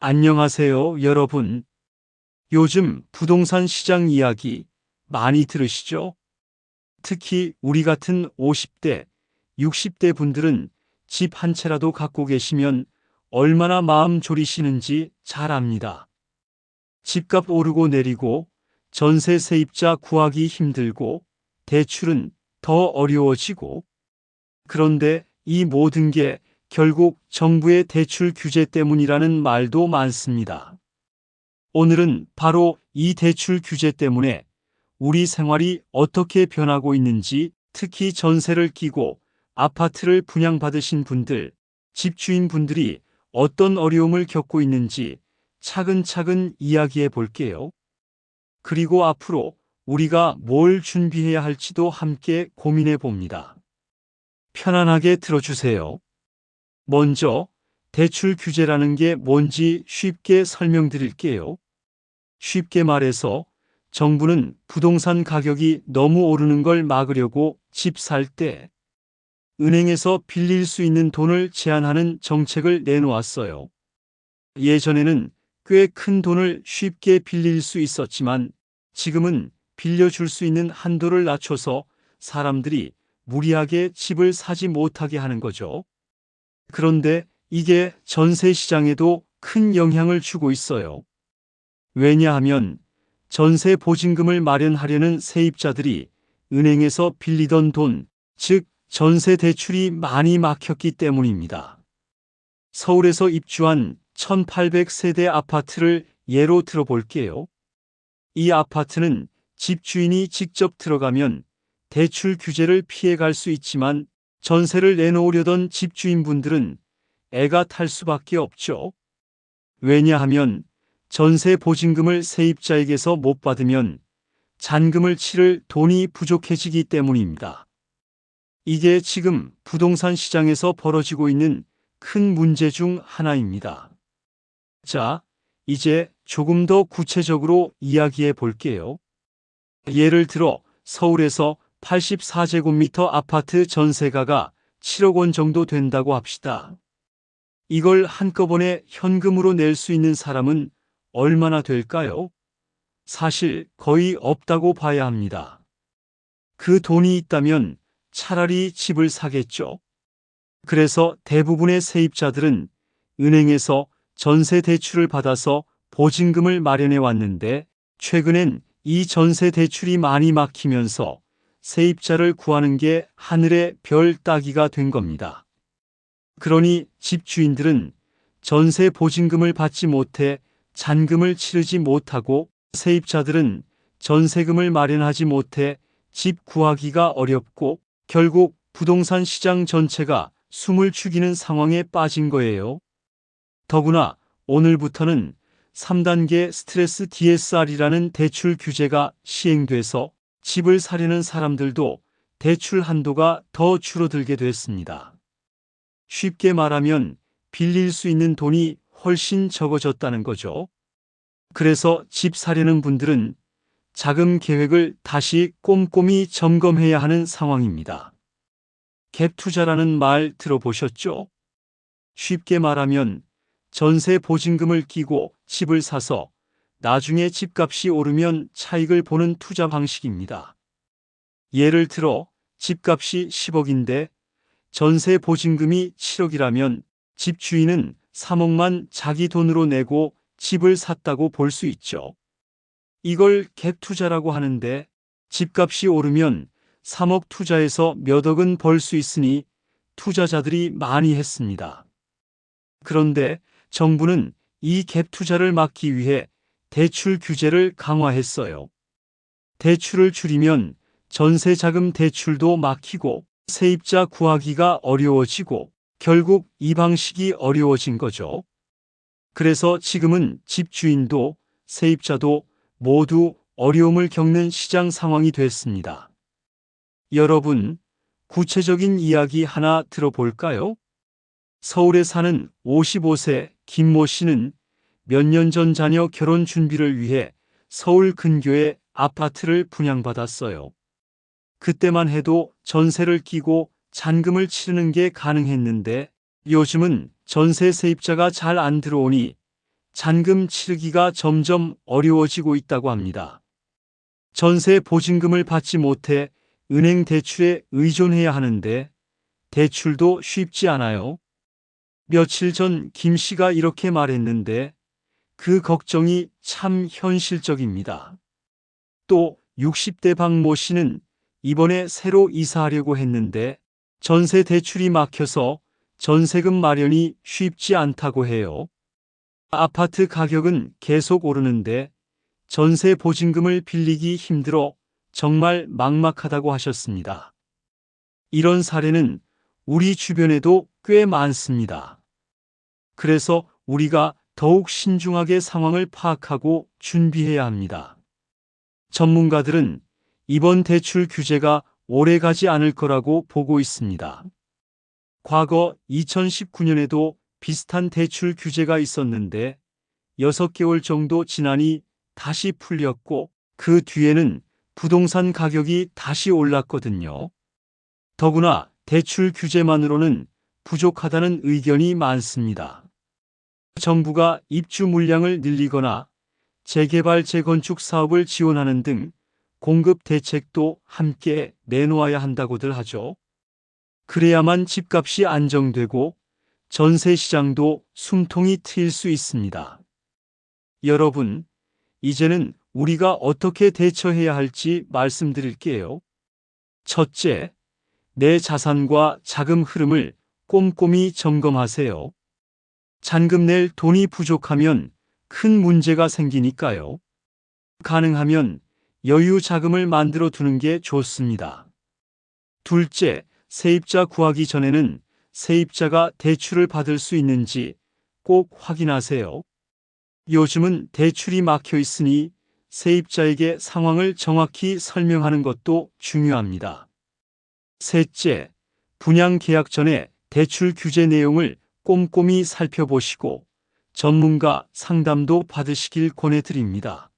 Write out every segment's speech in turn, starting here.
안녕하세요, 여러분. 요즘 부동산 시장 이야기 많이 들으시죠? 특히 우리 같은 50대, 60대 분들은 집 한 채라도 갖고 계시면 얼마나 마음 졸이시는지 잘 압니다. 집값 오르고 내리고 전세 세입자 구하기 힘들고 대출은 더 어려워지고, 그런데 이 모든 게 결국 정부의 대출 규제 때문이라는 말도 많습니다. 오늘은 바로 이 대출 규제 때문에 우리 생활이 어떻게 변하고 있는지, 특히 전세를 끼고 아파트를 분양받으신 분들, 집주인분들이 어떤 어려움을 겪고 있는지 차근차근 이야기해 볼게요. 그리고 앞으로 우리가 뭘 준비해야 할지도 함께 고민해 봅니다. 편안하게 들어주세요. 먼저 대출 규제라는 게 뭔지 쉽게 설명드릴게요. 쉽게 말해서 정부는 부동산 가격이 너무 오르는 걸 막으려고 집 살 때 은행에서 빌릴 수 있는 돈을 제한하는 정책을 내놓았어요. 예전에는 꽤 큰 돈을 쉽게 빌릴 수 있었지만 지금은 빌려줄 수 있는 한도를 낮춰서 사람들이 무리하게 집을 사지 못하게 하는 거죠. 그런데 이게 전세 시장에도 큰 영향을 주고 있어요. 왜냐하면 전세 보증금을 마련하려는 세입자들이 은행에서 빌리던 돈, 즉 전세 대출이 많이 막혔기 때문입니다. 서울에서 입주한 1800세대 아파트를 예로 들어볼게요. 이 아파트는 집주인이 직접 들어가면 대출 규제를 피해갈 수 있지만 전세를 내놓으려던 집주인분들은 애가 탈 수밖에 없죠. 왜냐하면 전세 보증금을 세입자에게서 못 받으면 잔금을 치를 돈이 부족해지기 때문입니다. 이게 지금 부동산 시장에서 벌어지고 있는 큰 문제 중 하나입니다. 자, 이제 조금 더 구체적으로 이야기해 볼게요. 예를 들어 서울에서 84제곱미터 아파트 전세가가 7억 원 정도 된다고 합시다. 이걸 한꺼번에 현금으로 낼 수 있는 사람은 얼마나 될까요? 사실 거의 없다고 봐야 합니다. 그 돈이 있다면 차라리 집을 사겠죠. 그래서 대부분의 세입자들은 은행에서 전세 대출을 받아서 보증금을 마련해 왔는데, 최근엔 이 전세 대출이 많이 막히면서 세입자를 구하는 게 하늘의 별 따기가 된 겁니다. 그러니 집주인들은 전세 보증금을 받지 못해 잔금을 치르지 못하고, 세입자들은 전세금을 마련하지 못해 집 구하기가 어렵고, 결국 부동산 시장 전체가 숨을 죽이는 상황에 빠진 거예요. 더구나 오늘부터는 3단계 스트레스 DSR이라는 대출 규제가 시행돼서 집을 사려는 사람들도 대출 한도가 더 줄어들게 됐습니다. 쉽게 말하면 빌릴 수 있는 돈이 훨씬 적어졌다는 거죠. 그래서 집 사려는 분들은 자금 계획을 다시 꼼꼼히 점검해야 하는 상황입니다. 갭 투자라는 말 들어보셨죠? 쉽게 말하면 전세 보증금을 끼고 집을 사서 나중에 집값이 오르면 차익을 보는 투자 방식입니다. 예를 들어 집값이 10억인데 전세 보증금이 7억이라면 집주인은 3억만 자기 돈으로 내고 집을 샀다고 볼 수 있죠. 이걸 갭 투자라고 하는데, 집값이 오르면 3억 투자해서 몇 억은 벌 수 있으니 투자자들이 많이 했습니다. 그런데 정부는 이 갭 투자를 막기 위해 대출 규제를 강화했어요. 대출을 줄이면 전세 자금 대출도 막히고 세입자 구하기가 어려워지고, 결국 이 방식이 어려워진 거죠. 그래서 지금은 집주인도 세입자도 모두 어려움을 겪는 시장 상황이 됐습니다. 여러분, 구체적인 이야기 하나 들어볼까요? 서울에 사는 55세 김모 씨는 몇 년 전 자녀 결혼 준비를 위해 서울 근교에 아파트를 분양받았어요. 그때만 해도 전세를 끼고 잔금을 치르는 게 가능했는데, 요즘은 전세 세입자가 잘 안 들어오니 잔금 치르기가 점점 어려워지고 있다고 합니다. 전세 보증금을 받지 못해 은행 대출에 의존해야 하는데 대출도 쉽지 않아요. 며칠 전 김 씨가 이렇게 말했는데 그 걱정이 참 현실적입니다. 또 60대 박모 씨는 이번에 새로 이사하려고 했는데 전세 대출이 막혀서 전세금 마련이 쉽지 않다고 해요. 아파트 가격은 계속 오르는데 전세 보증금을 빌리기 힘들어 정말 막막하다고 하셨습니다. 이런 사례는 우리 주변에도 꽤 많습니다. 그래서 우리가 더욱 신중하게 상황을 파악하고 준비해야 합니다. 전문가들은 이번 대출 규제가 오래 가지 않을 거라고 보고 있습니다. 과거 2019년에도 비슷한 대출 규제가 있었는데 6개월 정도 지나니 다시 풀렸고 그 뒤에는 부동산 가격이 다시 올랐거든요. 더구나 대출 규제만으로는 부족하다는 의견이 많습니다. 정부가 입주 물량을 늘리거나 재개발, 재건축 사업을 지원하는 등 공급 대책도 함께 내놓아야 한다고들 하죠. 그래야만 집값이 안정되고 전세 시장도 숨통이 트일 수 있습니다. 여러분, 이제는 우리가 어떻게 대처해야 할지 말씀드릴게요. 첫째, 내 자산과 자금 흐름을 꼼꼼히 점검하세요. 잔금 낼 돈이 부족하면 큰 문제가 생기니까요. 가능하면 여유 자금을 만들어 두는 게 좋습니다. 둘째, 세입자 구하기 전에는 세입자가 대출을 받을 수 있는지 꼭 확인하세요. 요즘은 대출이 막혀 있으니 세입자에게 상황을 정확히 설명하는 것도 중요합니다. 셋째, 분양 계약 전에 대출 규제 내용을 꼼꼼히 살펴보시고 전문가 상담도 받으시길 권해드립니다.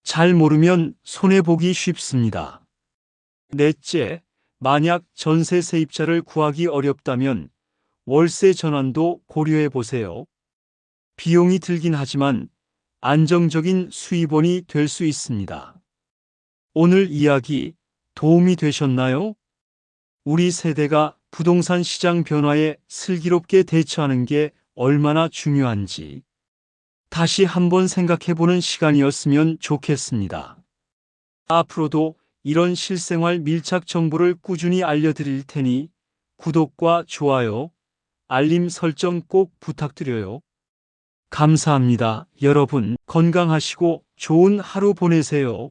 잘 모르면 손해보기 쉽습니다. 넷째, 만약 전세 세입자를 구하기 어렵다면 월세 전환도 고려해 보세요. 비용이 들긴 하지만 안정적인 수입원이 될 수 있습니다. 오늘 이야기 도움이 되셨나요? 우리 세대가 부동산 시장 변화에 슬기롭게 대처하는 게 얼마나 중요한지 다시 한번 생각해보는 시간이었으면 좋겠습니다. 앞으로도 이런 실생활 밀착 정보를 꾸준히 알려드릴 테니 구독과 좋아요, 알림 설정 꼭 부탁드려요. 감사합니다. 여러분 건강하시고 좋은 하루 보내세요.